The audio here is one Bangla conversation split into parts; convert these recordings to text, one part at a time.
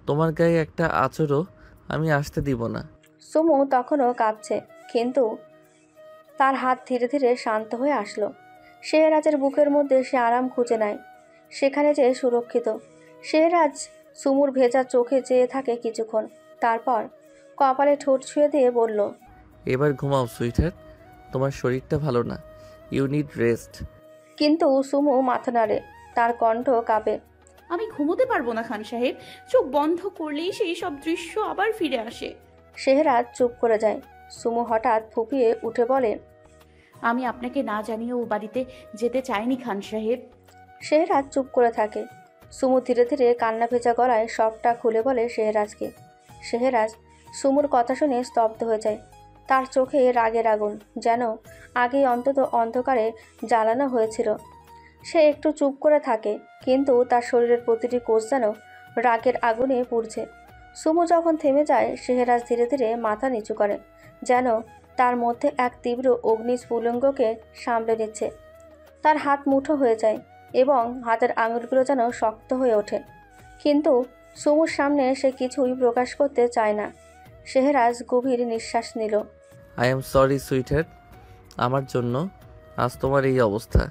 তোমার গায়ে একটা আঁচড়ও আমি আসতে দিব না। সুমু তখনও কাঁপছে, কিন্তু তার হাত ধীরে ধীরে শান্ত হয়ে আসলো। শেহরাজের বুকের মধ্যে সে আরাম খুঁজে নেয়, সেখানে যে সুরক্ষিত। শেহরাজ সুমুর ভেজা চোখে চেয়ে থাকে কিছুক্ষণ, তারপর কপালে ঠোঁট ছুঁয়ে দিয়ে বলল, এবার ঘুমাও সুইটহার্ট, তোমার শরীরটা ভালো না, ইউ নিড রেস্ট। কিন্তু সুমু মাথা নাড়ে, তার কণ্ঠ কাঁপে। আমি ঘুমোতে পারবো না খান সাহেব। চোখ বন্ধ করলেই সেই সব দৃশ্য আবার ফিরে আসে। শেহরাজ চুপ করে যায়। সুমু হঠাৎ ফুঁপিয়ে উঠে বলে, আমি আপনাকে না জানিয়ে ও বাড়িতে যেতে চাইনি খান সাহেব। শেহরাজ চুপ করে থাকে। সুমু ধীরে ধীরে কান্না ভেজা গলায় সবটা খুলে বলে শেহরাজকে। শেহরাজ সুমুর কথা শুনে স্তব্ধ হয়ে যায়। তার চোখে রাগের আগুন, যেন আগেই অন্তত অন্ধকারে জ্বালানো হয়েছিল। সে একটু চুপ করে থাকে, কিন্তু তার শরীরের প্রতিটি কোষ যেন রাগের আগুনে পুড়ছে। সুমু যখন থেমে যায়, শেহরাজ ধীরে ধীরে মাথা নিচু করে, যেন তার মধ্যে এক তীব্র অগ্নিস্ফুলিঙ্গকে সামলে নিচ্ছে। তার হাত মুঠো হয়ে যায় এবং হাতের আঙুলগুলো যেন শক্ত হয়ে ওঠে, কিন্তু সুমুর সামনে সে কিছুই প্রকাশ করতে চায় না। শেহরাজ গভীর নিঃশ্বাস নিল। আই এম সরি সুইটহার্ট, আমার জন্য আজ তোমার এই অবস্থা।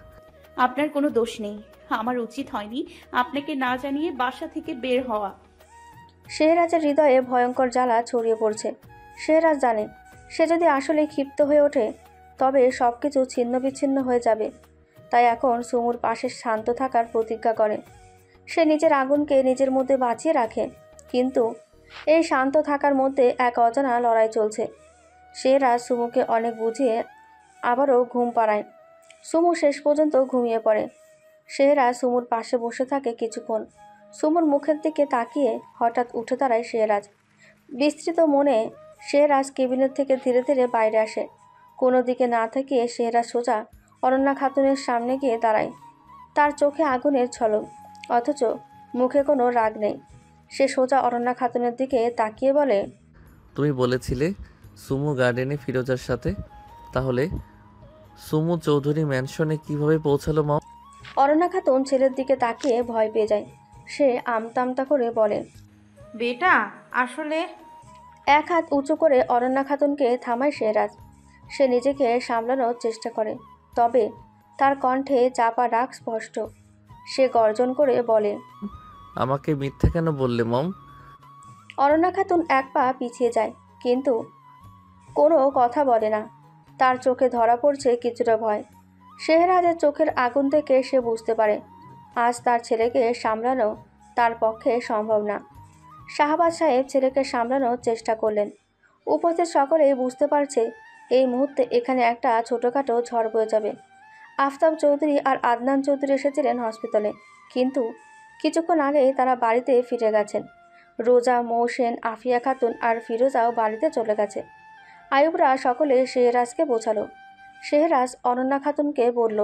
আপনার কোনো দোষ নেই। আমার উচিত হয়নি আপনাকে না জানিয়ে বাসা থেকে বের হওয়া। শেহরাজের হৃদয়ে ভয়ঙ্কর জ্বালা ছড়িয়ে পড়ছে। শেহরাজ জানে, সে যদি আসলে ক্ষিপ্ত হয়ে ওঠে, তবে সব কিছু ছিন্ন বিচ্ছিন্ন হয়ে যাবে। তাই এখন সুমুর পাশে শান্ত থাকার প্রতিজ্ঞা করে। সে নিজের আগুনকে নিজের মধ্যে বাঁচিয়ে রাখে, কিন্তু এই শান্ত থাকার মধ্যে এক অজানা লড়াই চলছে। শেহরাজ সুমুকে অনেক বুঝিয়ে আবারও ঘুম পাড়ায়। সুমু শেষ পর্যন্ত ঘুমিয়ে পড়ে। শেহরাজ সুমুর পাশে বসে থাকে কিছুক্ষণ। সুমুর মুখের দিকে তাকিয়ে হঠাৎ উঠে দাঁড়ায় শেহরাজ। বিস্তৃত মনে শেহরাজ কেবিনেট থেকে ধীরে ধীরে বাইরে আসে। কোনো দিকে না তাকিয়ে শেহরাজ সোজা অনন্যা খাতুনের সামনে গিয়ে দাঁড়ায়। তার চোখে আগুনের ঝলক, অথচ মুখে কোনো রাগ নেই। সে সোজা অনন্যা খাতুনের দিকে তাকিয়ে বলে, তুমি বলেছিলে সুমু গার্ডেনে ফিরোজার সাথে, তাহলে সুমু চৌধুরী ম্যানশনে কিভাবে পৌঁছালো মা? অনন্যা খাতুন ছেলের দিকে তাকিয়ে ভয় পেয়ে যায়। সে আমতা আমতা করে বলে, বেটা, আসলে এক হাত উঁচু করে অনন্যা খাতুনকে থামায় শেহরাজ। সে নিজেকে সামলানোর চেষ্টা করে, তবে তার কণ্ঠে চাপা রাগ স্পষ্ট। সে গর্জন করে বলে, আমাকে মিথ্যা কেন বললে মম? অনন্যা খাতুন এক পা পিছিয়ে যায়, কিন্তু কোনো কথা বলে না। তার চোখে ধরা পড়ছে কিছুটা ভয়। শেহরাজের চোখের আগুন থেকে সে বুঝতে পারে, আজ তার ছেলেকে সামলানো তার পক্ষে সম্ভব না। শাহবাজ সাহেব ছেলেকে সামলানোর চেষ্টা করলেন। উপস্থিত সকলেই বুঝতে পারছে এই মুহূর্তে এখানে একটা ছোটোখাটো ঝড় বয়ে যাবে। আফতাব চৌধুরী আর আদনান চৌধুরী এসেছিলেন হসপিটালে, কিন্তু কিছুক্ষণ আগেই তারা বাড়িতে ফিরে গেছেন। রোজা, মৌসেন, আফিয়া খাতুন আর ফিরোজাও বাড়িতে চলে গেছে। আয়ুবরা সকলে শেহরাজকে বোঝালো। শেহরাজ অনন্যা খাতুনকে বলল,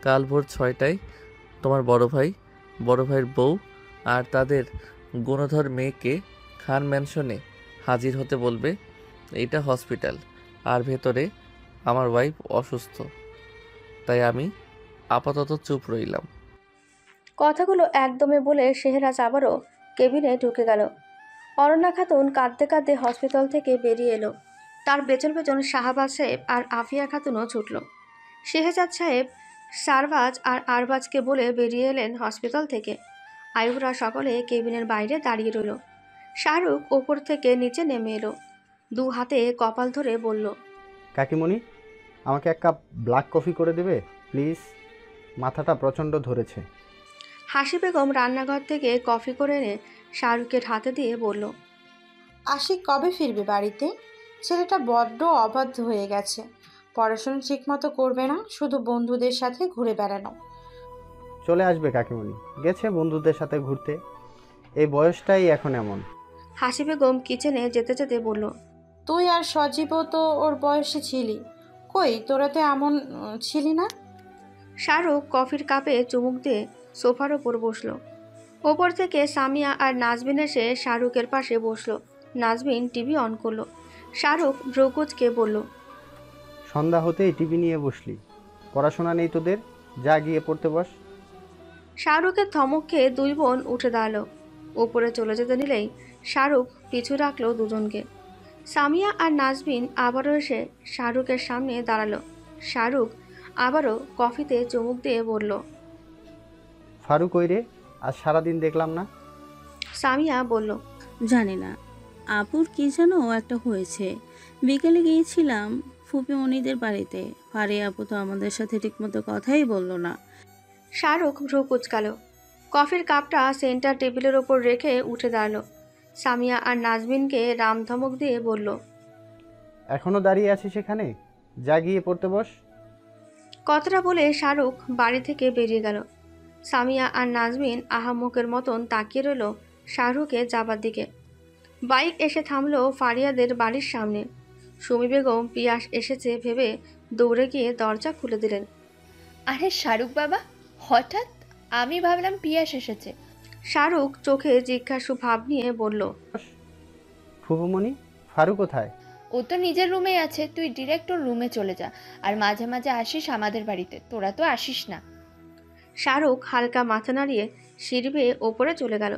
কাল ভোর 6টায় তোমার বড় ভাই, বড় ভাইয়ের বউ আর তাদের গুণধর মেয়েকে খান ম্যানশনে হাজির হতে বলবে। এইটা হসপিটাল, আর ভেতরে আমার ওয়াইফ অসুস্থ, তাই আমি আপাতত চুপ রইলাম। কথাগুলো একদমে বলে শেহরাজ আবারও কেবিনে ঢুকে গেল। অনন্যা খাতুন কাঁদতে কাঁদতে হসপিটাল থেকে বেরিয়ে এলো। তার পেছন পেছন শাহবাজ সাহেব আর আফিয়া খাতুনও ছুটল। শেহজাদ সাহেব সারবাজ আর আরবাজকে বলে বেরিয়ে এলেন হসপিটাল থেকে। আয়ুবরা সকলে কেবিনের বাইরে দাঁড়িয়ে রইল। শাহরুখ ওপর থেকে নিচে নেমে এলো, দু হাতে কপাল ধরে বলল, কাকিমণি, আমাকে এক কাপ ব্ল্যাক কফি করে দেবে প্লিজ? মাথাটা প্রচণ্ড ধরেছে। হাসি বেগম রান্নাঘর থেকে কফি করে এনে শাহরুখের হাতে দিয়ে বলল, আশিক কবে ফিরবে বাড়িতে? ছেলেটা বড্ড অবাধ্য হয়ে গেছে। পড়াশোনা ঠিকমতো করবে না, শুধু বন্ধুদের সাথে ঘুরে বেড়ানো। চলে আসবে কাকিমণি, গেছে বন্ধুদের সাথে ঘুরতে। এই বয়সটাই এখন এমন। হাসি বেগম কিচেনে যেতে যেতে বলল, তুই আর সজীবও তো ওর বয়সে ছিলি, কই তোরা তো এমন ছিলি না। শাহরুখ কফির কাপে চুমুক দিয়ে সোফার ওপর বসলো। ওপর থেকে সামিয়া আর নাজবিন এসে শাহরুখের পাশে বসলো। নাজবিন টিভি অন করলো। শাহরুখ ভ্রকুচকে বলল, সন্ধ্যা হতেই টিভি নিয়ে বসলি, পড়াশোনা নেই তোদের? যা গিয়ে পড়তে বস। শাহরুখের ধমক খেয়ে দুই বোন উঠে দাঁড়ালো। উপরে চলে যেতে নিলেই শাহরুখ পিছু রাখলো দুজনকে। সামিয়া আর নাজবিন আবারও এসে শাহরুখের সামনে দাঁড়ালো। শাহরুখ আবারও কফিতে চুমুক দিয়ে বলল, ফারুক ওই রে, আজ সারাদিন দেখলাম না। সামিয়া বলল, জানি না, আপুর কি যেন একটা হয়েছে। বিকেলে গিয়েছিলাম ফুপিমণিদের বাড়িতে, ফারিয়া আপু তো আমাদের সাথে ঠিকমতো কথাই বললো না। শাহরুখ ভ্রু কুচকালো। কফির কাপটা সেন্টার টেবিলের ওপর রেখে উঠে দাঁড়ালো। সামিয়া আর নাজবিনকে রামধমক দিয়ে বলল, এখনো দাঁড়িয়ে আছিস সেখানে, যা গিয়ে পড়তে বস। কথাটা বলে শাহরুখ বাড়ি থেকে বেরিয়ে গেল। সামিয়া আর নাজমিন আহাম্মকের মতন তাকিয়ে রইল শাহরুখের যাবার দিকে। বাইক এসে থামলো ফারিয়াদের বাড়ির সামনে। সুমি বেগম পিয়াস এসেছে ভেবে দৌড়ে গিয়ে দরজা খুলে দিলেন। আরে শাহরুখ বাবা, হঠাৎ? আমি ভাবলাম পিয়াস এসেছে। শাহরুখ চোখে জিজ্ঞাসু ভাব নিয়ে বলল, ফুপুমণি, ফারুক কোথায়? ও তো নিজের রুমেই আছে, তুই ডিরেক্ট ওর রুমে চলে যা। আর মাঝে মাঝে আসিস আমাদের বাড়িতে, তোরা তো আসিস না। শাহরুখ হালকা মাথা নাড়িয়ে সিঁড়ি বেয়ে ওপরে চলে গেল।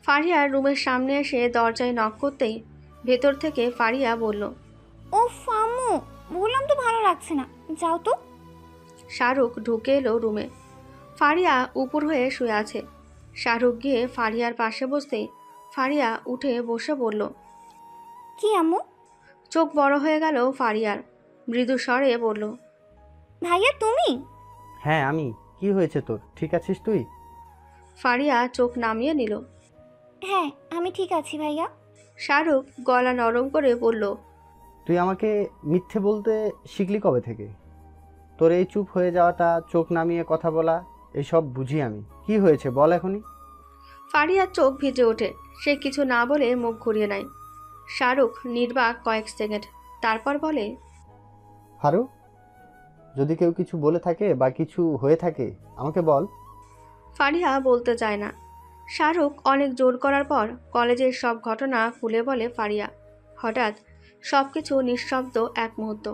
ফারিয়ার রুমের সামনে এসে দরজায় নক করতেই ভেতর থেকে ফারিয়া বলল, ও আম্মু, বললাম তো ভালো লাগছে না, যাও তো। শাহরুখ ঢুকে এলো রুমে। ফারিয়া উপর হয়ে শুয়ে আছে। শাহরুখ গিয়ে ফারিয়ার পাশে বসতেই ফারিয়া উঠে বসে বলল, কি আম্মু? চোখ বড় হয়ে গেল ফারিয়ার। মৃদু স্বরে বলল, ভাইয়া তুমি? হ্যাঁ আমি। কি হয়েছে তোর, ঠিক আছিস তুই? ফারিয়া চোখ নামিয়ে নিল। হ্যাঁ আমি ঠিক আছি ভাইয়া। শাহরুখ গলা নরম করে বলল, তুই আমাকে মিথ্যে বলতে শিখলি কবে থেকে? তোর এই চুপ হয়ে যাওয়াটা, চোখ নামিয়ে কথা বলা, এসব বুঝি আমি। কি হয়েছে বল এখনই। ফারিয়ার চোখ ভিজে ওঠে। সে কিছু না বলে মুখ ঘুরিয়ে নেয়। শাহরুখ নির্বাক কয়েক সেকেন্ড, তারপর বলে, ফারুক, যদি কেউ কিছু বলে থাকে বা কিছু হয়ে থাকে আমাকে বল। ফারিয়া বলতে চায় না। শাহরুখ অনেক জোর করার পর কলেজের সব ঘটনা খুলে বলে ফারিয়া। হঠাৎ সবকিছু নিঃশব্দ এক মুহূর্ত।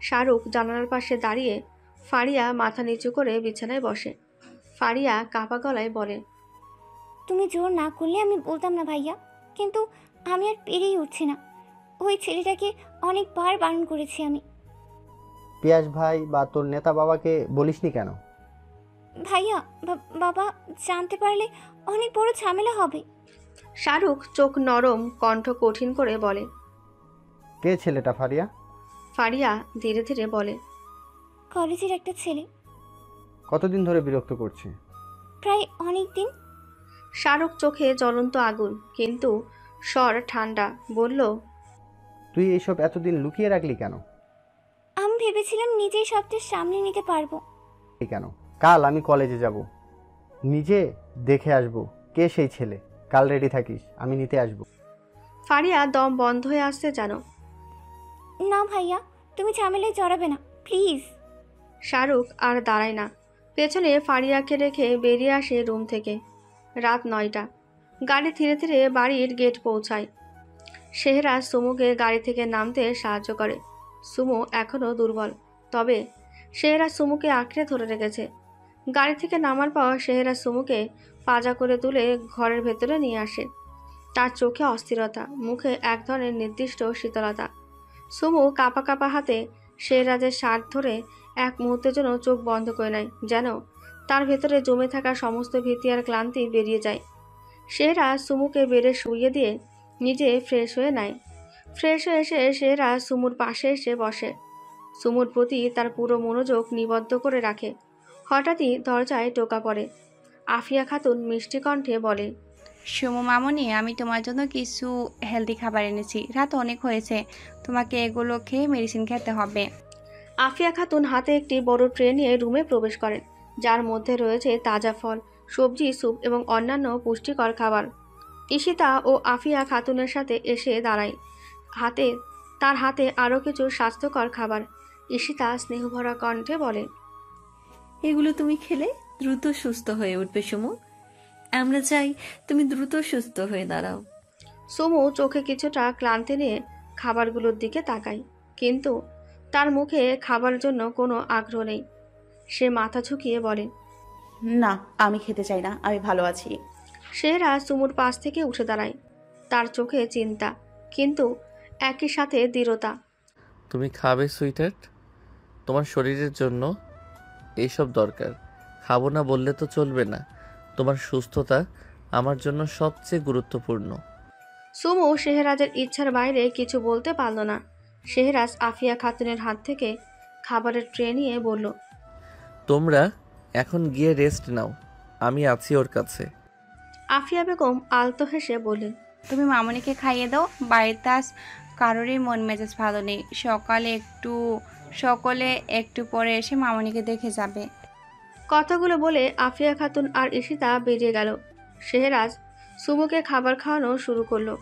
শাহরুখ জানালার পাশে দাঁড়িয়ে, ফারিয়া মাথা নিচু করে বিছানায় বসে। ফারিয়া কাঁপা গলায় বলে, তুমি জোর না করলে আমি বলতাম না ভাইয়া, কিন্তু আমি আর পেরেই উঠছি না। ওই ছেলেটাকে অনেকবার বারণ করেছি আমি। পিয়াস ভাই বা তোর নেতা বাবাকে বলিসনি কেন? ভাইয়া, বাবা জানতে পারলে অনেক বড় ঝামেলা হবে। শাহরুখ চোখ নরম, কণ্ঠ কঠিন করে বলে। কে ছেলেটা ফারিয়া? ফারিয়া ধীরে ধীরে বলে, কলেজের একটা ছেলে। কতদিন ধরে বিরক্ত করছে? প্রায় অনেক দিন। শাহরুখ চোখে জ্বলন্ত আগুন, কিন্তু স্বর ঠান্ডা, বলল, তুই এইসব এতদিন লুকিয়ে রাখলি কেন? আমি ভেবেছিলাম নিজেই সবটা সামনে নিতে পারবো। কেন? কাল আমি কলেজে যাব, নিজে দেখে আসব কে সেই ছেলে। কাল রেডি থাকিস, আমি নিতে আসব। ফারিয়া দম বন্ধ হয়ে আসছে জানো। না ভাইয়া, তুমি ঝামেলায় জড়াবে না প্লিজ। শাহরুখ আর দাঁড়ায় না, পেছনে ফারিয়াকে রেখে বেরিয়ে আসে রুম থেকে। রাত 9টা। গাড়ি ধীরে ধীরে বাড়ির গেট পৌঁছায়। শেহরাজ সুমুকে গাড়ি থেকে নামতে সাহায্য করে। সুমু এখনও দুর্বল, তবে শেহরাজ সুমুকে আঁকড়ে ধরে রেখেছে। গাড়ি থেকে নামার পর শেহরাজ সুমুকে পাজা করে তুলে ঘরের ভেতরে নিয়ে আসে। তার চোখে অস্থিরতা, মুখে এক ধরনের নির্দিষ্ট শীতলতা। সুমু কাঁপা কাঁপা হাতে শেহরাজের শার্ট ধরে এক মুহূর্তের জন্য চোখ বন্ধ করে নেয়, যেন তার ভেতরে জমে থাকা সমস্ত ভীতি আর ক্লান্তি বেরিয়ে যায়। শেহরাজ সুমুকে বেডে শুইয়ে দিয়ে নিজে ফ্রেশ হয়ে নেয়। ফ্রেশ হয়ে এসে শেহরাজ সুমুর পাশে এসে বসে। সুমুর প্রতি তার পুরো মনোযোগ নিবদ্ধ করে রাখে। হঠাৎই দরজায় টোকা পড়ে। আফিয়া খাতুন মিষ্টি কণ্ঠে বলে, সুমু মামনি, আমি তোমার জন্য কিছু হেলদি খাবার এনেছি। রাত অনেক হয়েছে, তোমাকে এগুলো খেয়ে মেডিসিন খেতে হবে। আফিয়া খাতুন হাতে একটি বড় ট্রে নিয়ে রুমে প্রবেশ করেন, যার মধ্যে রয়েছে তাজা ফল, সবজি, স্যুপ এবং অন্যান্য পুষ্টিকর খাবার। ঈশিতা ও আফিয়া খাতুনের সাথে এসে দাঁড়ায়। তার হাতে আরও কিছু স্বাস্থ্যকর খাবার। ঈশিতা স্নেহভরা কণ্ঠে বলে, এগুলো তুমি খেলে দ্রুত সুস্থ হয়ে উঠবে সুমু। আমরা চাই তুমি দ্রুত সুস্থ হয়ে দাঁড়াও। সুমু চোখে কিছুটা ক্লান্তি নিয়ে খাবারগুলোর দিকে তাকায়, কিন্তু তার মুখে খাবার জন্য কোনো আগ্রহ নেই। সে মাথা ঝুঁকিয়ে বলে, না, আমি খেতে চাই না, আমি ভালো আছি। শেহরাজ সুমুর পাশ থেকে উঠে দাঁড়ায়। তার চোখে চিন্তা, কিন্তু একই সাথে দৃঢ়তা। তুমি খাবে সুইটার? তোমার শরীরের জন্য এইসব দরকার। খাবো না বললে তো চলবে না। তোমার সুস্থতা আমার জন্য সবচেয়ে গুরুত্বপূর্ণ। সুমু শেহরাজের ইচ্ছার বাইরে কিছু বলতে পারল না। শেহরাজ আফিয়া খাতুনের হাত থেকে খাবারের ট্রে নিয়ে বলল, তোমরা এখন গিয়ে রেস্ট নাও, আমি আছি ওর কাছে। আফিয়া বেগম আলতো হেসে বললেন, তুমি মামনিকে খাইয়ে দাও, বাড়িতে আজ কারোরই মন মেজাজ ভালো নেই। সকলে একটু পরে এসে মামনিকে দেখে যাবে। কথাগুলো বলে আফিয়া খাতুন আর ঈশিতা বেরিয়ে গেল। শেহরাজ সুমুকে খাবার খাওয়ানো শুরু করলো।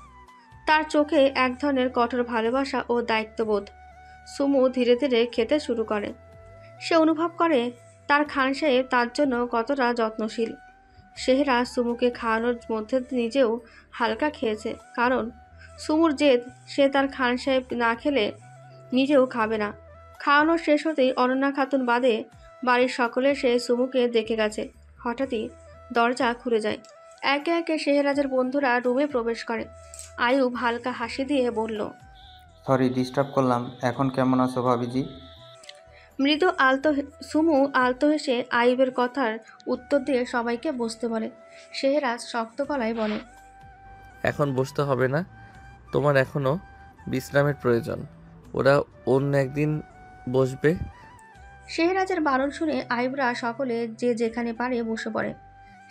তার চোখে এক ধরনের কঠোর ভালোবাসা ও দায়িত্ববোধ। সুমু ধীরে ধীরে খেতে শুরু করে। সে অনুভব করে তার খান সাহেব তার জন্য কতটা যত্নশীল। শেহরাজ সুমুকে খাওয়ানোর মধ্যে নিজেও হালকা খেয়েছে, কারণ সুমুর জেদ সে তার খান সাহেব না খেলে নিজেও খাবে না। খাওয়ানো শেষ হতেই অনন্যা খাতুন বাদে বাড়ির সকলে সে সুমুকে দেখে গেছে। হঠাৎই দরজা খুলে যায়। একে একে শেহরাজের বন্ধুরা রুমে প্রবেশ করে। আয়ুব হালকা হাসি দিয়ে বলল, সরি ডিস্টার্ব করলাম। এখন কেমন আছো ভাবিজি? মৃদু সুমু আলতো হেসে আয়ুবের কথার উত্তর দিয়ে সবাইকে বসতে বলে। শেহরাজ শক্ত গলায় বলে, এখন বসতে হবে না, তোমার এখনো বিশ্রামের প্রয়োজন। ওরা অন্য একদিন বসবে। শেহরাজের বারণ শুনে আয়ুবরা সকলে যে যেখানে পারে বসে পড়ে।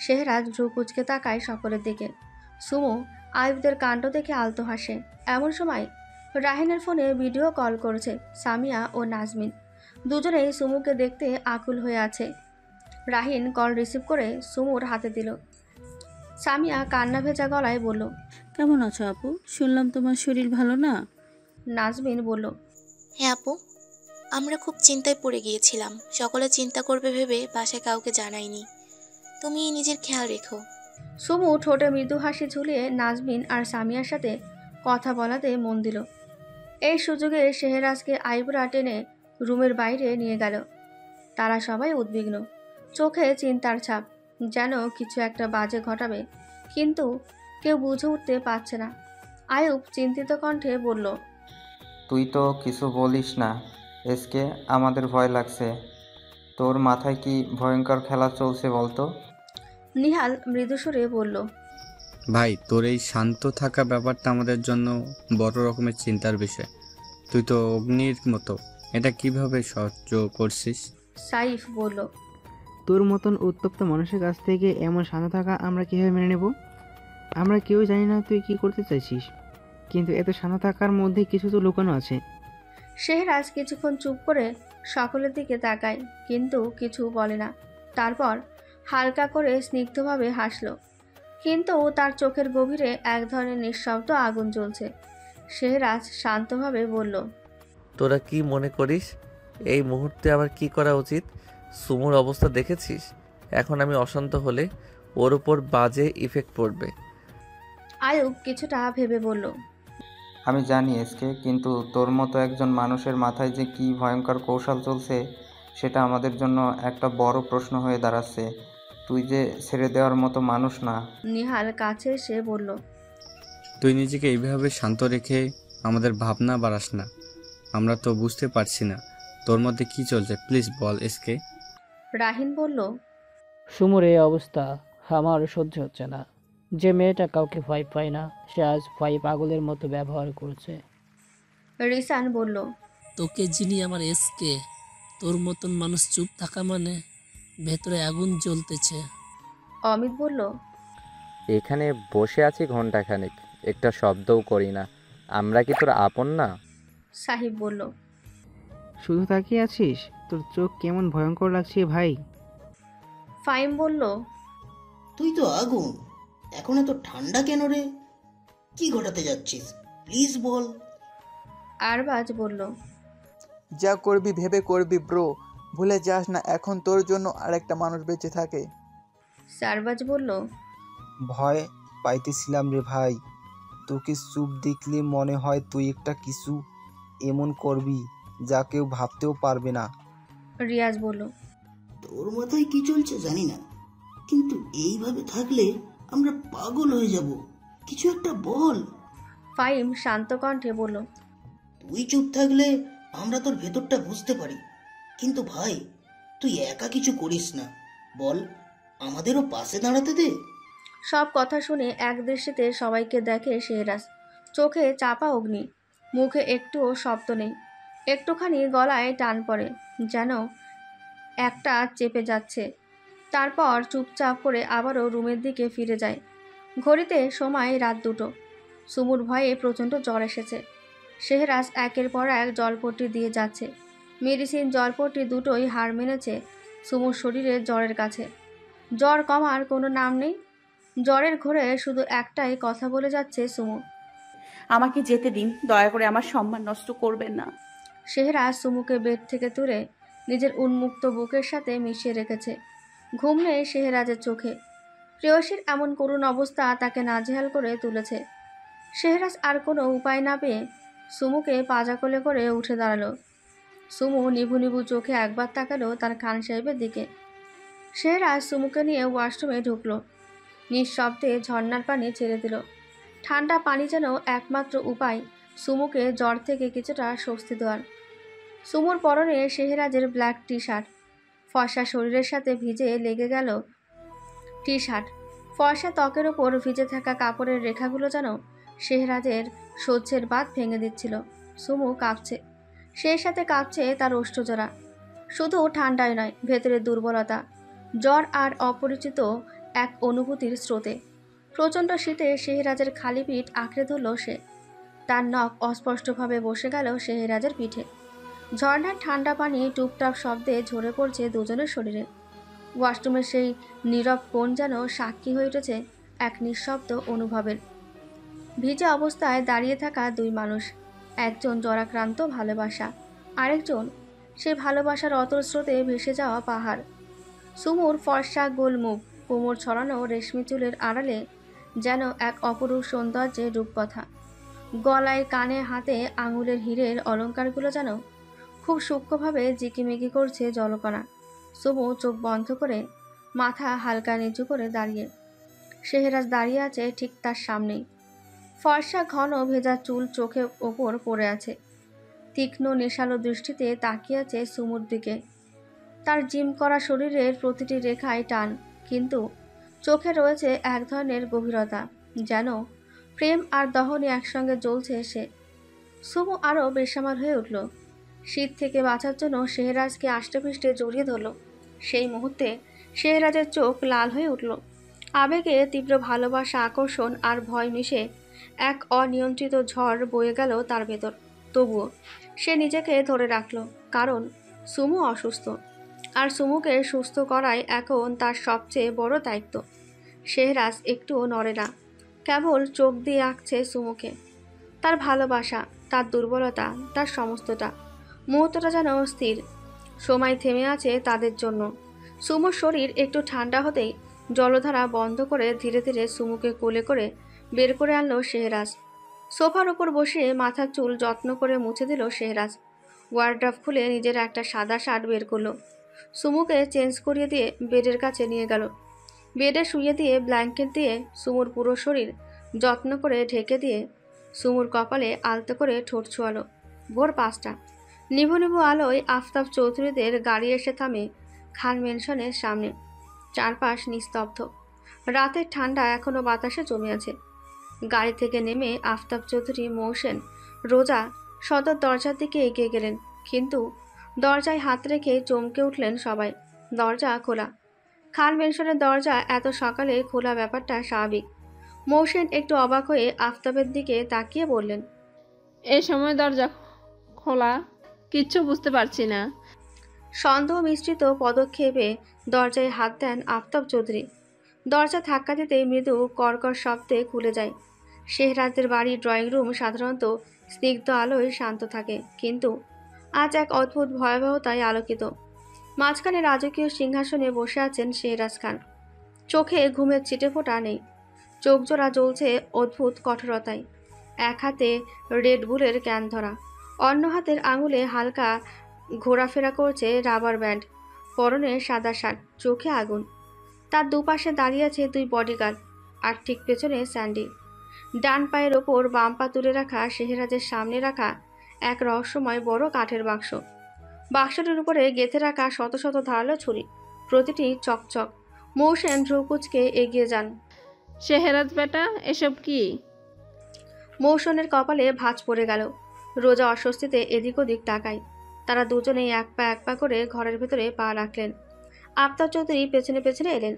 শেহরাজ ভ্রু কুচকে তাকায় সকলের দিকে। সুমু আয়ুবদের কাণ্ড দেখে আলতো হাসে। এমন সময় রাহিনের ফোনে ভিডিও কল করেছে সামিয়া ও নাজমিন। দুজনেই সুমুকে দেখতে আকুল হয়ে আছে। রাহিন কল রিসিভ করে সুমুর হাতে দিল। সামিয়া কান্না ভেজা গলায় বলল, কেমন আছো আপু? শুনলাম তোমার শরীর ভালো না। নাজমিন বলল, হ্যাঁ আপু, আমরা খুব চিন্তায় পড়ে গিয়েছিলাম। সকলে চিন্তা করবে ভেবে বাসায় কাউকে জানাইনি। তুমি নিজের খেয়াল রেখো। সুমু ঠোঁটে মৃদু হাসি ঝুলিয়ে নাজমিন আর সামিয়ার সাথে কথা বলাতে মন দিল। এই সুযোগে শেহরাজকে আইবরা টেনে রুমের বাইরে নিয়ে গেল। তারা সবাই উদ্বিগ্ন, চোখে চিন্তার ছাপ, যেন কিছু একটা বাজে ঘটাবে, কিন্তু কেউ বুঝে উঠতে পারছে না। আয়ুব চিন্তিত কণ্ঠে বলল, তুই তো কিছু বলিস না এসকে, আমাদের ভয় লাগছে। তোর মাথায় কি ভয়ঙ্কর খেলা চলছে বলতো? নিহাল মৃদুস্বরে বলল, ভাই তোর এই শান্ত থাকা ব্যাপারটা আমাদের জন্য বড় রকমের চিন্তার বিষয়। তুই তো অগ্নির মতো, এটা কিভাবে সহ্য করছিস? সাইফ বলল, তোর মতন উত্তপ্ত মানুষের কাছ থেকে এমন শান্ত থাকা আমরা কীভাবে মেনে নেব? আমরা কেউ জানি না তুই কি করতে চাইছিস, কিন্তু এত শান্ত থাকার মধ্যে কিছু তো লুকানো আছে। শেহরাজ কিছুক্ষণ চুপ করে সকলের দিকে তাকায়, কিন্তু কিছু বলে না। তারপর হালকা করে স্নিগ্ধভাবে হাসল, কিন্তু তার চোখের গভীরে এক ধরনের নিঃশব্দ আগুন জ্বলছে। শেহরাজ শান্তভাবে বলল, তোরা কি মনে করিস এই মুহূর্তে আমার কি করা উচিত? সুমুর অবস্থা দেখেছিস? এখন আমি অশান্ত হলে ওর উপর বাজে ইফেক্ট পড়বে। আয়ুব কিছুটা ভেবে বলল, আমি জানি এসকে, কিন্তু তোর মতো একজন মানুষের মাথায় যে কি ভয়ঙ্কর কৌশল চলছে সেটা আমাদের জন্য একটা বড় প্রশ্ন হয়ে দাঁড়াচ্ছে। তুই যে ছেড়ে দেওয়ার মতো মানুষ না। নিহাল কাছে এসে বলল, তুই নিজেকে এইভাবে শান্ত রেখে আমাদের ভাবনা বাড়াস না। আমরা তো বুঝতে পারছি না তোর মধ্যে কি চলছে, প্লিজ বল এসকে। রাহিন বলল, সুমুর এই অবস্থা আমার সহ্য হচ্ছে না। যে মেয়েটা কাউকে ভয় পায় না, সে আজ ভয় পাগলের মতো ব্যবহার করছে। রিসান বলল, তোকে যিনি আমার এসকে, তোর মতন মানুষ চুপ থাকা মানে ভেতরে আগুন জ্বলতেছে। অমিত বলল, এখানে বসে আছি ঘন্টাখানেক, একটা শব্দও করি না, আমরা কি তোর আপন না? সাহিব বলল, শুধু তাকিয়ে আছিস? তোর চোখ কেমন ভয়ঙ্কর লাগছে ভাই। ফাইম বলল, তুই তো আগুন, এখন এত ঠান্ডা কেন রে? কি ঘটাতে যাচ্ছিস প্লিজ বল। আরবাজ বলল, যা করবি ভেবে করবি ব্রো, ভুলে যাস না এখন তোর জন্য আরেকটা মানুষ বেঁচে থাকে। সারবাজ বলল, ভয় পাইতেছিলাম রে ভাই, তোকে চুপ দেখলে মনে হয় তুই একটা কিছু এমন করবি যা কেউ ভাবতেও পারবে না। রিয়াজ বলল, তোর মাথায় কি চলছে জানি না, কিন্তু এইভাবে থাকলে আমরা পাগল হয়ে যাব। কিছু একটা বল। ফাহিম শান্ত কণ্ঠে বলল, তুই চুপ থাকলে আমরা তোর ভেতরটা বুঝতে পারি। কিন্তু ভাই, তুই একা কিছু করিস না, বল, আমাদেরও পাশে দাঁড়াতে দে। সব কথা শুনে এক দৃষ্টিতে সবাইকে দেখে শেহরাজ। চোখে চাপা অগ্নি, মুখে একটুও শব্দ নেই, একটুখানি গলায় টান পড়ে, যেন একটা চেপে যাচ্ছে। তারপর চুপচাপ করে আবারও রুমের দিকে ফিরে যায়। ঘড়িতে সময় রাত 2টো। সুমুর ভয়ে প্রচণ্ড জ্বর এসেছে। শেহরাজ একের পর এক জলপট্টি দিয়ে যাচ্ছে। মেডিসিন, জলপট্টি দুটোই হার মেনেছে সুমুর শরীরে জ্বরের কাছে। জ্বর কমার কোনো নাম নেই। জ্বরের ঘোরে শুধু একটাই কথা বলে যাচ্ছে সুমু, আমাকে যেতে দিন, দয়া করে আমার সম্মান নষ্ট করবেন না। শেহরাজ সুমুকে বেড থেকে তুলে নিজের উন্মুক্ত বুকের সাথে মিশিয়ে রেখেছে। ঘুম নেই শেহরাজের চোখে। প্রেয়সীর এমন করুণ অবস্থা তাকে নাজেহাল করে তুলেছে। শেহরাজ আর কোনো উপায় না পেয়ে সুমুকে পাজা কোলে করে উঠে দাঁড়ালো। সুমু নিভু নিভু চোখে একবার তাকালো তার খান সাহেবের দিকে। শেহরাজ সুমুকে নিয়ে ওয়াশরুমে ঢুকলো। নিঃশব্দে ঝর্ণার পানি ছেড়ে দিল। ঠান্ডা পানি যেন একমাত্র উপায় সুমুকে জ্বর থেকে কিছুটা স্বস্তি দেওয়ার। সুমুর পরনে শেহরাজের ব্ল্যাক টি শার্ট, ফর্সা শরীরের সাথে ভিজে লেগে গেল টি শার্ট। ফর্সা ত্বকের ওপর ভিজে থাকা কাপড়ের রেখাগুলো যেন শেহরাজের সহ্যের বাঁধ ভেঙে দিচ্ছিল। সুমু কাঁপছে, সেই সাথে কাঁপছে তার ওষ্ঠজোড়া। শুধু ঠান্ডায় নয়, ভেতরে দুর্বলতা, জ্বর আর অপরিচিত এক অনুভূতির স্রোতে। প্রচণ্ড শীতে শেহরাজের খালি পিঠ আঁকড়ে ধরল সে। তার নখ অস্পষ্টভাবে বসে গেল শেহরাজের পিঠে। ঝর্ণার ঠান্ডা পানি টুপটাপ শব্দে ঝরে পড়ছে দুজনের শরীরে। ওয়াশরুমের সেই নীরব কোণ যেন সাক্ষী হয়ে উঠেছে এক নিঃশব্দ অনুভবের। ভিজে অবস্থায় দাঁড়িয়ে থাকা দুই মানুষ, একজন জরাক্রান্ত ভালোবাসা, আরেকজন সেই ভালোবাসার অতল স্রোতে ভেসে যাওয়া পাহাড়। সুমুর ফর্সা গোল মুখ, কোমর ছড়ানো রেশমি চুলের আড়ালে যেন এক অপরূপ সৌন্দর্যের রূপকথা। গলায়, কানে, হাতে আঙুলের হীরের অলঙ্কারগুলো যেন খুব সূক্ষ্মভাবে জিকিমিকি করছে জলকণা। সুমু চোখ বন্ধ করে মাথা হালকা নিচু করে দাঁড়িয়ে। শেহরাজ দাঁড়িয়ে আছে ঠিক তার সামনেই। ফর্সা ঘন ভেজা চুল চোখের ওপর পড়ে আছে। তীক্ষ্ণ নেশালো দৃষ্টিতে তাকিয়ে আছে সুমুর দিকে। তার জিম করা শরীরের প্রতিটি রেখায় টান, কিন্তু চোখে রয়েছে এক ধরনের গভীরতা, যেন প্রেম আর দহনে একসঙ্গে জ্বলছে সে। সুমু আরও বেসামাল হয়ে উঠল। শীত থেকে বাঁচার জন্য শেহরাজকে আষ্টেপৃষ্টে জড়িয়ে ধরল। সেই মুহূর্তে শেহরাজের চোখ লাল হয়ে উঠল। আবেগে তীব্র ভালোবাসা, আকর্ষণ আর ভয় মিশে এক অনিয়ন্ত্রিত ঝড় বয়ে গেল তার ভেতর। তবুও সে নিজেকে ধরে রাখল, কারণ সুমু অসুস্থ, আর সুমুকে সুস্থ করাই এখন তার সবচেয়ে বড় দায়িত্ব। শেহরাজ একটুও নড়ে না, কেবল চোখ দিয়ে আঁকছে সুমুকে। তার ভালোবাসা, তার দুর্বলতা, তার সমস্তটা। মুহূর্তটা যেন স্থির, সময় থেমে আছে তাদের জন্য। সুমুর শরীর একটু ঠান্ডা হতেই জলধারা বন্ধ করে ধীরে ধীরে সুমুকে কোলে করে বের করে আনলো শেহরাজ। সোফার ওপর বসে মাথার চুল যত্ন করে মুছে দিল শেহরাজ। ওয়ার্ড্রপ খুলে নিজের একটা সাদা শার্ট বের করলো। সুমুকে চেঞ্জ করিয়ে দিয়ে বেডের কাছে নিয়ে গেল। বেডে শুয়ে দিয়ে ব্ল্যাঙ্কেট দিয়ে সুমুর পুরো শরীর যত্ন করে ঢেকে দিয়ে সুমুর কপালে আলতো করে ঠোঁট ছোঁয়ালো। ভোর 5টা। নিভু নিভু আলোয় আফতাব চৌধুরীদের গাড়ি এসে থামে খান ম্যানশনের সামনে। চারপাশ নিস্তব্ধ। রাতের ঠান্ডা এখনো বাতাসে জমে আছে। গাড়ি থেকে নেমে আফতাব চৌধুরী, মৌসেন, রোজা সদর দরজার দিকে এগিয়ে গেলেন, কিন্তু দরজায় হাত রেখে চমকে উঠলেন সবাই। দরজা খোলা। খান ম্যানশনের দরজা এত সকালে খোলা ব্যাপারটা স্বাভাবিক। মৌসেন একটু অবাক হয়ে আফতাবের দিকে তাকিয়ে বললেন, এ সময় দরজা খোলা? কিচ্ছু বুঝতে পারছি না। সন্দেহ মিশ্রিত পদক্ষেপে দরজায় হাত দেন আফতাব চৌধুরী। দরজা ধাক্কা দিতেই মৃদু কর্কর শব্দে খুলে যায়। শেহরাজের বাড়ির ড্রয়িং রুম সাধারণত স্নিগ্ধ আলোয় শান্ত থাকে, কিন্তু আজ এক অদ্ভুত ভয়াবহতায় আলোকিত। মাঝখানে রাজকীয় সিংহাসনে বসে আছেন শেহরাজ খান। চোখে ঘুমের ছিটেফোঁটা নেই, চোখ জোড়া জ্বলছে অদ্ভুত কঠোরতায়। এক হাতে রেড বুলের ক্যান ধরা, অন্য হাতের আঙুলে হালকা ঘোরাফেরা করছে রাবার ব্যান্ড। পরনে সাদা শার্ট, চোখে আগুন। তার দুপাশে দাঁড়িয়ে আছে 2 বডিগার্ড, আর ঠিক পেছনে স্যান্ডি। ডান পায়ের ওপর বাম পা তুলে রাখা শেহরাজের সামনে রাখা এক রহস্যময় বড় কাঠের বাক্স। বাক্সটির উপরে গেঁথে রাখা শত শত ধারালো ছুরি, প্রতিটি চকচক। মৌসেন ভ্রুকুচকে এগিয়ে যান। শেহরাজ বেটা, এসব কি? মৌসুমের কপালে ভাঁজ পড়ে গেল। রোজা অস্বস্তিতে এদিক ওদিক তাকায়। তারা দুজনেই এক পা করে ঘরের ভেতরে পা রাখলেন। আফতাব চৌধুরী পেছনে পেছনে এলেন।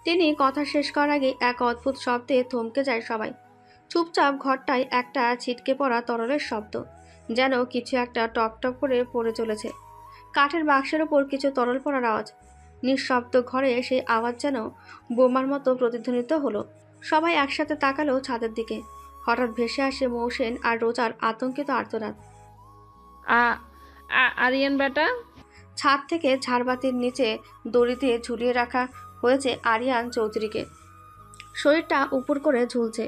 তিনি কথা শেষ করার আগে এক অদ্ভুত শব্দে থমকে যায় সবাই। চুপচাপ ঘরটায় একটা ছিটকে পড়া তরলের শব্দ, যেন কিছু একটা টপ টপ করে পড়ে চলেছে। কাঠের বাক্সের ওপর কিছু তরল পড়ার আওয়াজ। নিঃশব্দ ঘরে সেই আওয়াজ যেন বোমার মতো প্রতিধ্বনিত হলো। সবাই একসাথে তাকালো ছাদের দিকে। হঠাৎ ভেসে আসে মৌসেন আর রোজার আতঙ্কিত আর্তনাদ। আরিয়ান বেটা। ছাদ থেকে ঝাড়বাতির নিচে দড়ি দিয়ে ঝুলিয়ে রাখা হয়েছে আরিয়ান চৌধুরীকে। শরীরটা উপর করে ঝুলছে,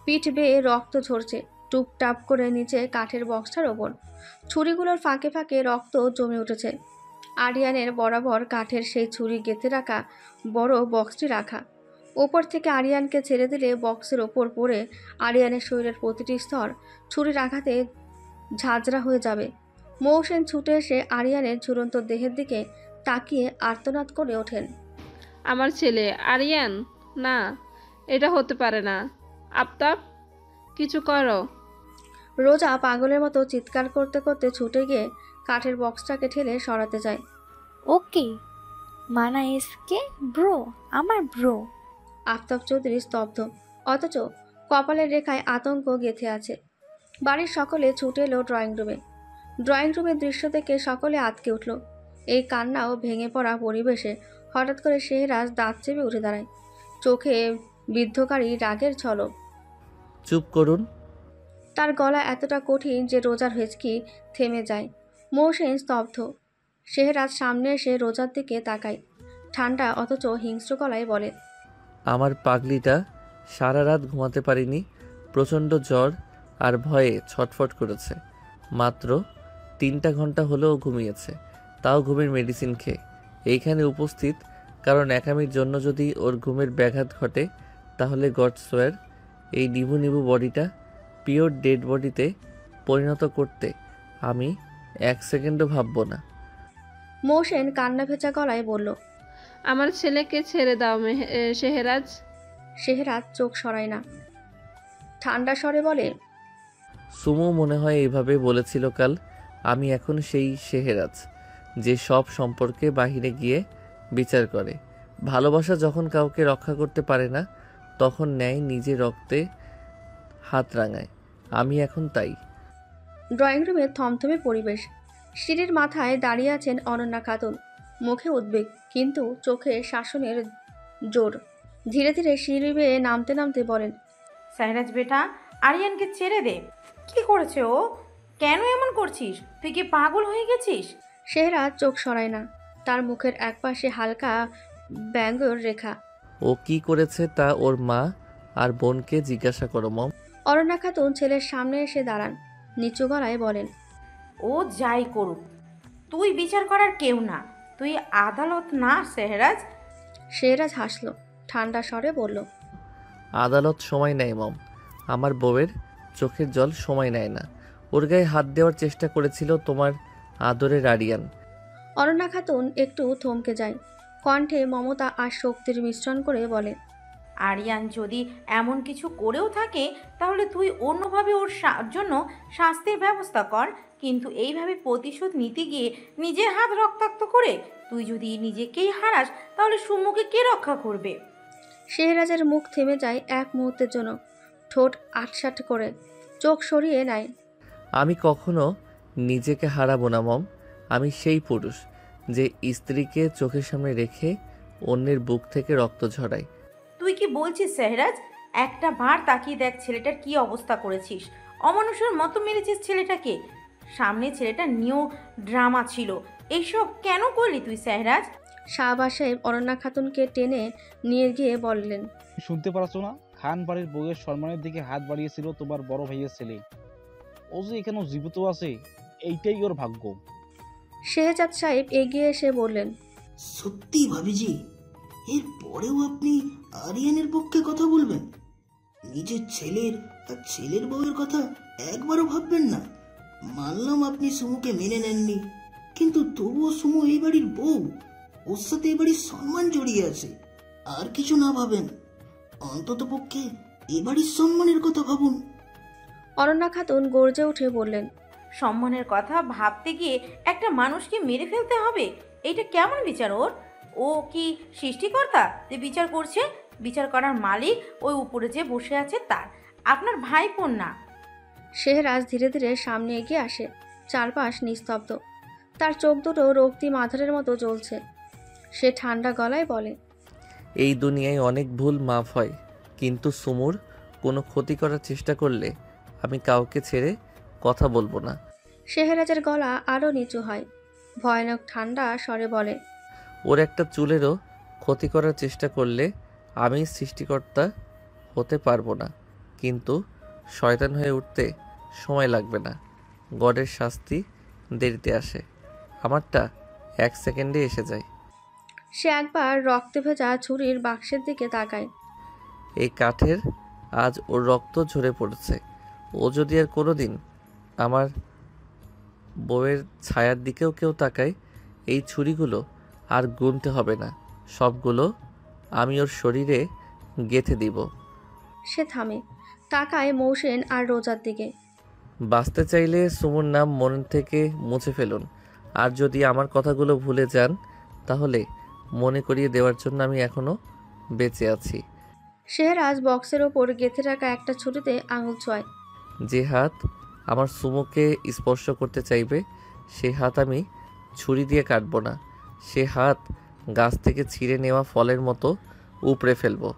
পিঠ বেয়ে রক্ত ঝরছে টুপটাপ করে নিচে কাঠের বক্সটার ওপর। ছুরিগুলোর ফাঁকে ফাঁকে রক্ত জমে উঠেছে। আরিয়ানের বরাবর কাঠের সেই ছুরি গেঁথে রাখা বড় বক্সটি রাখা। ওপর থেকে আরিয়ানকে ছেড়ে দিলে বক্সের ওপর পড়ে আরিয়ানের শরীরের প্রতিটি স্তর ছুরির আঘাতে ঝাঁঝরা হয়ে যাবে। মৌসেন ছুটে এসে আরিয়ানের ঝুলন্ত দেহের দিকে তাকিয়ে আর্তনাদ করে ওঠেন। আমার ছেলে আরিয়ান? না, এটা হতে পারে না। আফতাব, কিছু করো। রোজা পাগলের মতো চিৎকার করতে করতে ছুটে গিয়ে কাঠের বক্সটাকে ঠেলে সরাতে যায়। ওকে মানা এসকে ব্রো, আমার ব্রো। আফতাব চৌধুরী স্তব্ধ, অথচ কপালের রেখায় আতঙ্ক গেঁথে আছে। বাড়ির সকলে ছুটে এলো ড্রয়িং রুমে। ড্রয়িং রুমের দৃশ্য দেখে সকলে আটকে উঠল। এই কান্না ও ভেঙে পড়া পরিবেশে হঠাৎ করে শেহরাজ দাঁত চেপে উঠে দাঁড়ায়, চোখে বিদ্ধকারী রাগের ঝলক। চুপ করুন। তার গলা এতটা কঠিন যে রোজার হেঁচকি থেমে যায়। মৌসেন স্তব্ধ। শেহরাজ সামনে এসে রোজার দিকে তাকায়, ঠান্ডা অথচ হিংস্র গলায় বলে, আমার পাগলিটা সারা রাত ঘুমাতে পারিনি, প্রচণ্ড জ্বর আর ভয়ে ছটফট করেছে। মাত্র 3টা ঘন্টা হলেও ঘুমিয়েছে, তাও ঘুমের মেডিসিন খেয়ে। এইখানে উপস্থিত কারণ একামির জন্য যদি ওর ঘুমের ব্যাঘাত ঘটে, তাহলে গড সোয়ার এই নিভু নিভু বডিটা পিওর ডেড বডিতে পরিণত করতে আমি 1 সেকেন্ডও ভাবব না। মৌসেন কান্না ভেজা গলায় বলল, আমার ছেলেকে ছেড়ে দাও শেহরাজ। শেহরাজ চোখ সরায় না, ঠান্ডা স্বরে বলে, সুমো মনে হয় এইভাবে বলেছিল কাল। আমি এখন সেই শেহরাজ যে সব সম্পর্কে বাহিরে গিয়ে বিচার করে। ভালোবাসা যখন কাউকে রক্ষা করতে পারে না, তখন নেয় নিজে রক্তে হাত রাঙায়। আমি এখন তাই। ড্রয়িং রুমে থমথমে পরিবেশ। সিঁড়ির মাথায় দাঁড়িয়ে আছেন অনন্যা খাতুন, মুখে উদ্বেগ কিন্তু চোখে শাসনের জোর। ধীরে ধীরে সিঁড়ি বেয়ে নামতে নামতে বলেন, শেহরাজ বেটা, আরিয়ানকে ছেড়ে দে। কি করেছে ও? কেন এমন করছিস? তুই কি পাগল হয়ে গেছিস? শেহরাজ চোখ সরায় না, তার মুখের একপাশে হালকা ব্যঙ্গর রেখা। ও কি করেছে তা ওর মা আর বোনকে জিজ্ঞাসা করো মম। অনন্যা খাতুন ছেলের সামনে এসে দাঁড়ান, নিচু গলায় বলেন, ও যাই করুক, তুই বিচার করার কেউ না, তুই আদালত না শেহরাজ। শেহরাজ হাসল, ঠান্ডা স্বরে বলল, আদালত সময় নেয় মম। আমার বউয়ের চোখের জল সময় নেয় না। ওর গায়ে হাত দেওয়ার চেষ্টা করেছিল তোমার আদরের আরিয়ান। অনন্যা খাতুন একটু থমকে যায়, কণ্ঠে মমতা আর শক্তির মিশ্রণ করে বলে, আরিয়ান যদি এমন কিছু করেও থাকে, তাহলে তুই অন্যভাবে ওর জন্য শাস্তির ব্যবস্থা কর। কিন্তু এইভাবে প্রতিশোধ নিতে গিয়ে নিজের হাত রক্তাক্ত করে তুই যদি নিজেকেই হারাস, তাহলে সুমুকে কে রক্ষা করবে? শেহরাজের মুখ থেমে যায় এক মুহূর্তের জন্য, ঠোঁট আটসাট করে চোখ সরিয়ে নেয়। আমি কখনো নিজেকে হারাবো না মম। আমি সেই পুরুষ যে স্ত্রীকে চোখের সামনে রেখে অন্যের বুক থেকে রক্ত ঝরায়। তুই কি বলছিস শেহরাজ? একটা বার তাকিয়ে দেখ ছেলেটার কি অবস্থা করেছিস। অমানুষের মতো মেরেছিস ছেলেটাকে। সামনে ছেলেটা নিউ ড্রামা ছিল। এইসব কেন করলি তুই শেহরাজ? শাহবাজ সাহেব অনন্যা খাতুনকে টেনে নিয়ে গিয়ে বললেন, শুনতে পারছো না? খান বাড়ির বউয়ের সম্মানের দিকে হাত বাড়িয়েছিল তোমার বড় ভাইয়ের ছেলে। ও যে এখানেও জীবিত আছে, এইটাই ওর ভাগ্য। শেহজাদ সাহেব এগিয়ে এসে বললেন, সত্যি ভাবিজি, এর পরেও আপনি আরিয়ানের পক্ষে কথা বলবেন? নিজের ছেলের আর ছেলের বউয়ের কথা একবারও ভাববেন না? মানলাম আপনি সুমুকে মেনে নেননি, কিন্তু তবুও সুমু এই বাড়ির বউ, ওর সাথে এই বাড়ির সম্মান জড়িয়ে আছে। আর কিছু না ভাবেন, অন্তত পক্ষে এ বাড়ির সম্মানের কথা ভাবুন। অনন্যা খাতুন গর্জে উঠে বললেন, সম্মানের কথা ভাবতে গিয়ে একটা মানুষকে মেরে ফেলতে হবে? এটা কেমন বিচার ওর? ও কি সৃষ্টিকর্তা যে বিচার করছে? বিচার করার মালিক ওই উপরে যে বসে আছে তার, আপনার ভাইপোর না। শেহরাজ ধীরে ধীরে সামনে এগিয়ে আসে। চারপাশ নিস্তব্ধ। তার চোখ দুটো রক্তিম আধারের মতো জ্বলছে। সে ঠান্ডা গলায় বলে, এই দুনিয়ায় অনেক ভুল মাফ হয়, কিন্তু সুমুর কোনো ক্ষতি করার চেষ্টা করলে আমি কাউকে ছেড়ে কথা বলবো না। শেহরাজের গলা আরও নিচু হয়। ভয়ানক ঠান্ডা স্বরে বলে, ওর একটা চুলেরও ক্ষতি করার চেষ্টা করলে আমি সৃষ্টিকর্তা হতে পারবো না, কিন্তু শয়তান হয়ে উঠতে সময় লাগবে না। গডের শাস্তি দেরিতে আসে, আমারটা 1 সেকেন্ডে এসে যায়। সে একবার রক্তে ভেজা ছুরির বাক্সের দিকে তাকায়। এই কাঠের আজ ওর রক্ত ঝরে পড়েছে। ও যদি আর কোনোদিন আমার বউয়ের ছায়ার দিকেও কেউ তাকায়, এই ছুরিগুলো আর গুনতে হবে না, সবগুলো আমি ওর শরীরে গেঁথে দিব। সে থামে, তাকায় মৌসেন আর রোজার দিকে। বাঁচতে চাইলে সুমুর নাম মন থেকে মুছে ফেলুন, আর যদি আমার কথাগুলো ভুলে যান তাহলে মনে করিয়ে দেওয়ার জন্য আমি এখনো বেঁচে আছি। শেহরাজ বক্সের ওপর গেঁথে রাখা একটা ছুরিতে আঙুল ছোঁয়। যে হাত আমার সুমুকে স্পর্শ করতে চাইবে সে হাত আমি ছুরি দিয়ে কাটবো না। সে হাত গাছ থেকে ছিঁড়ে নেওয়া ফলের মতো উপড়ে ফেলবো,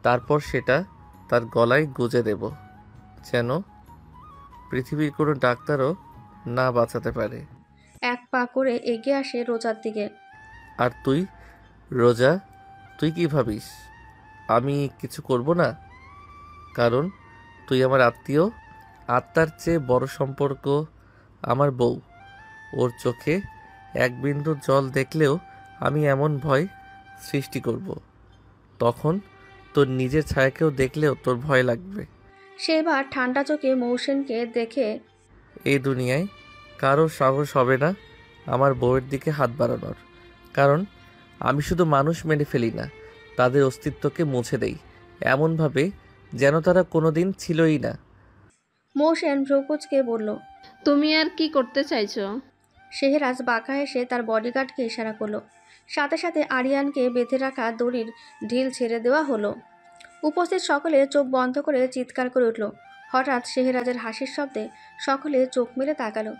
তারপর সেটা তার গলায় গুজে দেব, যেন পৃথিবীর কোনো ডাক্তারও না বাঁচাতে পারে। এক পা করে এগিয়ে আসে রোজার দিকে। আর তুই রোজা, তুই কি ভাবিস আমি কিছু করব না? কারণ তুই আমার আত্মীয়, আত্মার চেয়ে বড় সম্পর্ক আমার বউ। ওর চোখে এক বিন্দু জল দেখলেও আমি এমন ভয় সৃষ্টি করব, তখন তোর নিজের ছায়াকেও দেখলেও তোর ভয় লাগবে। সে এবার ঠান্ডা চোখে মৌসেনকে দেখে, এই দুনিয়ায় কারো সাহস হবে না আমার বউয়ের দিকে হাত বাড়ানোর, কারণ আমি শুধু মানুষ মেরে ফেলি না, তাদের অস্তিত্বকে মুছে দেই এমনভাবে যেন তারা কোনোদিন ছিলই না। মৌসেন ভ্রুকুচকে বলল, তুমি আর কি করতে চাইছো? শেহরাজ বাঁকা এসে তার বডিগার্ডকে ইশারা করলো। সাথে সাথে আরিয়ানকে বেঁধে রাখা দড়ির ঢিল ছেড়ে দেওয়া হলো। উপস্থিত সকলে চোখ বন্ধ করে চিৎকার করে উঠল। হঠাৎ শেহরাজের হাসির শব্দে সকলে চোখ মেলে তাকালো।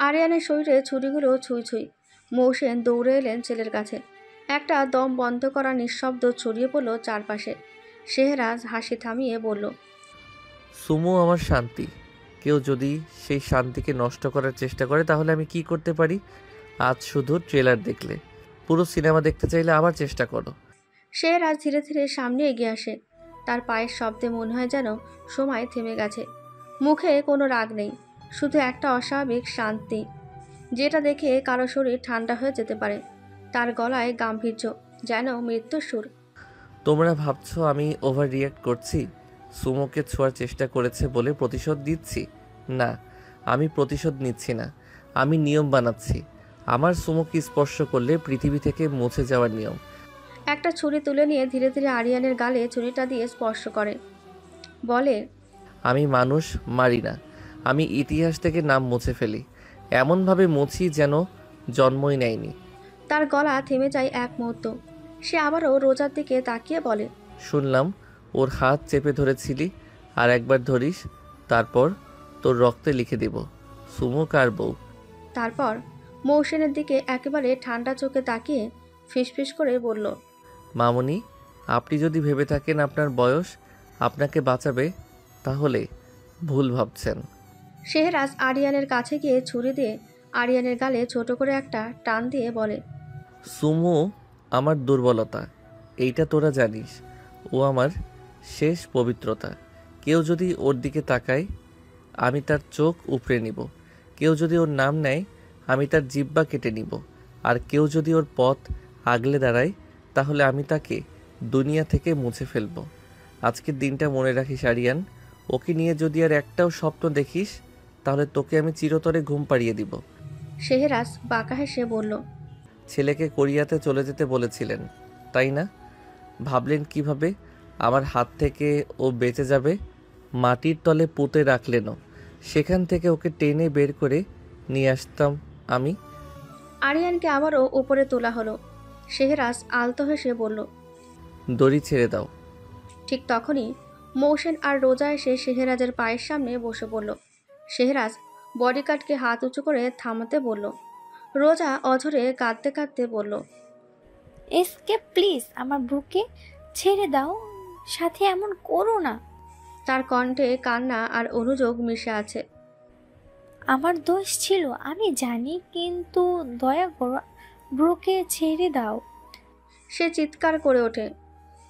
আরিয়ানের শরীরে ছুরিগুলো ছুঁই ছুঁই। মৌসেন দৌড়ে এলেন ছেলের কাছে। একটা দম বন্ধ করা নিঃশব্দ ছড়িয়ে পড়ল চারপাশে। শেহরাজ হাসি থামিয়ে বলল, সুমু আমার শান্তি, কেউ যদি সেই শান্তিকে নষ্ট করার চেষ্টা করে তাহলে আমি কি করতে পারি? আজ শুধু ট্রেলার দেখলে, পুরো সিনেমা দেখতে চাইলে আবার চেষ্টা করো। শেহরাজ ধীরে ধীরে সামনে এগিয়ে আসে। তার পায়ের শব্দে মনে হয় যেন সময় থেমে গেছে। মুখে কোনো রাগ নেই, শুধু একটা অস্বাভাবিক শান্তি, যেটা দেখে কারো শরীর ঠান্ডা হয়ে যেতে পারে। তার গলায় গাম্ভীর্য, যেন মৃত্যুর সুর। তোমরা ভাবছো আমি ওভার রিয়্যাক্ট করছি, সুমোকে ছোঁয়ার চেষ্টা করেছে বলে প্রতিশোধ দিচ্ছি? না, আমি প্রতিশোধ নিচ্ছি না, আমি নিয়ম বানাচ্ছি। আমার সুমোকে স্পর্শ করলে পৃথিবী থেকে মুছে যাওয়ার নিয়ম। একটা ছুরি তুলে নিয়ে ধীরে ধীরে আরিয়ানের গালে ছুরিটা দিয়ে স্পর্শ করে, বলে, আমি মানুষ মারি না, আমি ইতিহাস থেকে নাম মুছে ফেলি, এমনভাবে মুছি যেন জন্মই নেয়নি। তার গলা থেমে যায় এক মুহূর্ত। সে আবারও রোজার দিকে তাকিয়ে বলে, শুনলাম ওর হাত চেপে ধরেছিলি, আর একবার ধরিস, তারপর তোর রক্তে লিখে দিব সুমু কার বউ। তারপর মৌসেনের দিকে একেবারে ঠান্ডা চোখে তাকিয়ে ফিসফিস করে বলল, মামুনি, আপনি যদি ভেবে থাকেন আপনার বয়স আপনাকে বাঁচাবে তাহলে ভুল ভাবছেন। শেহরাজ আরিয়ানের কাছে গিয়ে ছুরি দিয়ে আরিয়ানের গালে ছোট করে একটা টান দিয়ে বলে, সুমু আমার দুর্বলতা, এইটা তোরা জানিস। ও আমার শেষ পবিত্রতা। কেউ যদি ওর দিকে তাকায় আমি তার চোখ উপড়ে নিব, কেউ যদি ওর নাম নেয় আমি তার জিহ্বা কেটে নিব, আর কেউ যদি ওর পথ আগলে দাঁড়ায় তাহলে আমি তাকে দুনিয়া থেকে মুছে ফেলব। আজকের দিনটা মনে রাখিস আরিয়ান। ওকে নিয়ে যদি আর একটাও স্বপ্ন দেখিস তাহলে তোকে আমি চিরতরে ঘুম পাড়িয়ে দিব। শেহরাজ বাঁকা হেসে বলল, ছেলেকে কোরিয়াতে চলে যেতে বলেছিলেন তাই না? ভাবলেন কিভাবে আমার হাত থেকে ও বেঁচে যাবে? মাটির তলে পুঁতে রাখলেনও, সেখান থেকে ওকে টেনে বের করে নিয়ে আসতাম আমি। আরিয়ানকে আবারও উপরে তোলা হলো। শেহরাজ আলতো হেসে বলল, দড়ি ছেড়ে দাও। ঠিক তখনই মৌসেন আর রোজা এসে শেহরাজের পায়ের সামনে বসে পড়ল। শেহরাজ বডিগার্ডকে হাত উঁচু করে থামাতে বলল। রোজা অঝরে কাঁদতে কাঁদতে বলল, এসকে প্লিজ আমার ব্রুকে ছেড়ে দাও, সাথে এমন করো না। তার কণ্ঠে কান্না আর অনুযোগ মিশে আছে। আমার দোষ ছিল আমি জানি, কিন্তু দয়া করো ব্রুকে ছেড়ে দাও। সে চিৎকার করে ওঠে,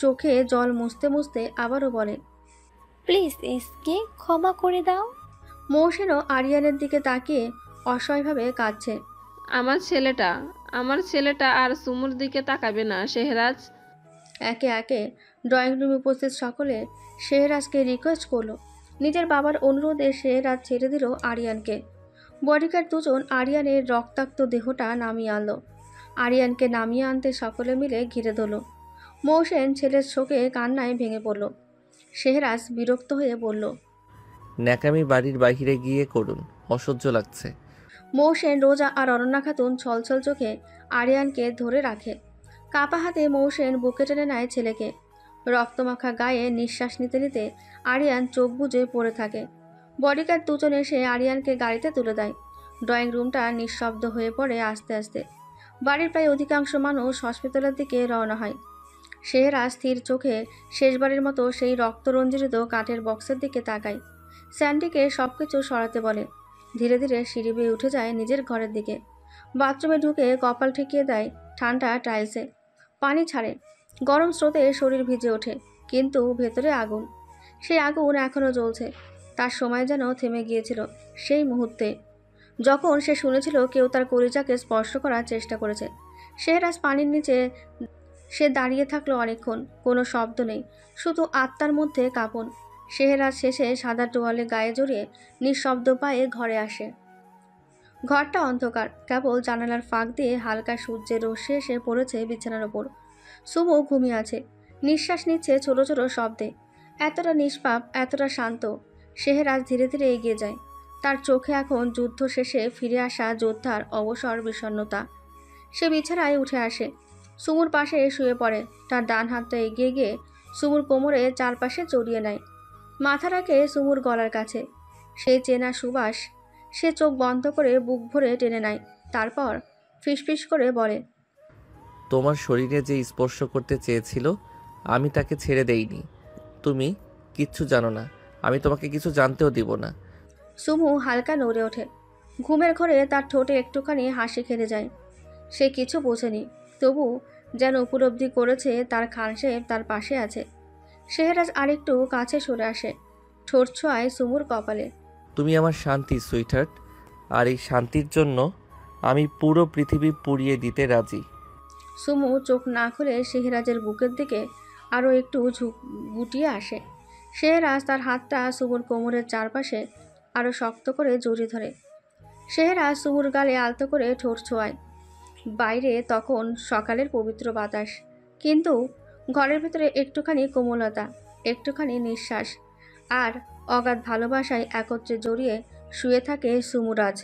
চোখে জল মুছতে মুছতে আবারও বলে, প্লিজ এসকে ক্ষমা করে দাও। মৌসেনও আরিয়ানের দিকে তাকিয়ে অসহায়ভাবে কাঁদছে। আমার ছেলেটা আর সুমুর দিকে তাকাবে না শেহরাজ। একে একে ড্রয়িং রুমে উপস্থিত সকলে শেহরাজকে রিকোয়েস্ট করলো। নিজের বাবার অনুরোধে শেহরাজ ছেড়ে দিল আরিয়ানকে। বডিগার্ড দুজন আরিয়ানের রক্তাক্ত দেহটা নামিয়ে আনলো। আরিয়ানকে নামিয়ে আনতে সকলে মিলে ঘিরে ধরল। মৌসেন ছেলের শোকে কান্নায় ভেঙে পড়ল। শেহরাজ বিরক্ত হয়ে বলল, ন্যাকামি বাড়ির বাইরে গিয়ে করুন, অসহ্য লাগছে। মৌসেন, রোজা আর অনন্যা খাতুন ছলছল চোখে আরিয়ানকে ধরে রাখে। কাপা হাতে মৌসেন বুকে টেনে নেয় ছেলেকে। রক্তমাখা গায়ে নিঃশ্বাস নিতে নিতে আরিয়ান চোখ বুজে পড়ে থাকে। বডিগার্ড দুজন এসে আরিয়ানকে গাড়িতে তুলে দেয়। ড্রয়িং রুমটা নিঃশব্দ হয়ে পড়ে আস্তে আস্তে। বাড়ির প্রায় অধিকাংশ মানুষ হসপিটালের দিকে রওনা হয়। শেহরাজ স্থির চোখে শেষবারের মতো সেই রক্তরঞ্জিত কাঠের বক্সের দিকে তাকায়। স্যান্ডিকে সবকিছু সরাতে বলে। ধীরে ধীরে সিঁড়ি বেয়ে উঠে যায় নিজের ঘরের দিকে। বাথরুমে ঢুকে কপাল ঠেকিয়ে দেয় ঠান্ডা টাইলসে। পানি ছাড়ে, গরম স্রোতে শরীর ভিজে ওঠে, কিন্তু ভেতরে আগুন। সেই আগুন এখনও জ্বলছে। তার সময় যেন থেমে গিয়েছিল সেই মুহূর্তে, যখন সে শুনেছিল কেউ তার কলিজাকে স্পর্শ করার চেষ্টা করেছে। শেহরাজ পানির নিচে সে দাঁড়িয়ে থাকলো অনেকক্ষণ। কোনো শব্দ নেই, শুধু আত্মার মধ্যে কাঁপন। শেহরাজ শেষে সাদা তোয়ালে গায়ে জড়িয়ে নিঃশব্দ পায়ে ঘরে আসে। ঘরটা অন্ধকার, কেবল জানালার ফাঁক দিয়ে হালকা সূর্যের রশ্মি এসে পড়েছে বিছানার ওপর। সুমু ঘুমিয়ে আছে, নিঃশ্বাস নিচ্ছে ছোট ছোট শব্দে। এতটা নিষ্পাপ, এতটা শান্ত। শেহরাজ ধীরে ধীরে এগিয়ে যায়। তার চোখে এখন যুদ্ধ শেষে ফিরে আসা যোদ্ধার অবসর বিষণ্ণতা। সে বিছানায় উঠে আসে, সুমুর পাশে শুয়ে পড়ে। তার ডান হাতটা এগিয়ে গিয়ে সুমুর কোমরে চারপাশে জড়িয়ে নেয়। মাথা রাখে সুমুর গলার কাছে। সেই চেনা সুবাস। সে চোখ বন্ধ করে বুক ভরে টেনে নেয়। তারপর ফিসফিস করে বলে, তোমার শরীরে যে স্পর্শ করতে চেয়েছিল আমি তাকে ছেড়ে দেইনি। তুমি কিচ্ছু জানো না, আমি তোমাকে কিছু জানতেও দিব না। সুমু হালকা নড়ে ওঠে। ঘুমের ঘরে তার ঠোঁটে একটুখানি হাসি খেলে যায়। সে কিছু বোঝেনি, তবু যেন উপলব্ধি করেছে তার খান সাহেব তার পাশে আছে। শেহরাজ আরেকটু কাছে সরে আসে, ঠোঁট ছোঁয়ায় সুমুর কপালে। তুমি আমার শান্তি সুইটহার্ট, আর এই শান্তির জন্য আমি পুরো পৃথিবী পুড়িয়ে দিতে রাজি। সুমু চোখ না খুলে শেহরাজের বুকের দিকে আরও একটু গুটিয়ে আসে। শেহরাজ তার হাতটা সুমুর কোমরের চারপাশে আরও শক্ত করে জড়িয়ে ধরে। শেহরাজ সুমুর গালে আলতো করে ঠোঁট ছোঁয়ায়। বাইরে তখন সকালের পবিত্র বাতাস, কিন্তু ঘরের ভেতরে একটুখানি কোমলতা, একটুখানি নিঃশ্বাস আর অগাধ ভালোবাসায় একত্রে জড়িয়ে শুয়ে থাকে সুমুরাজ।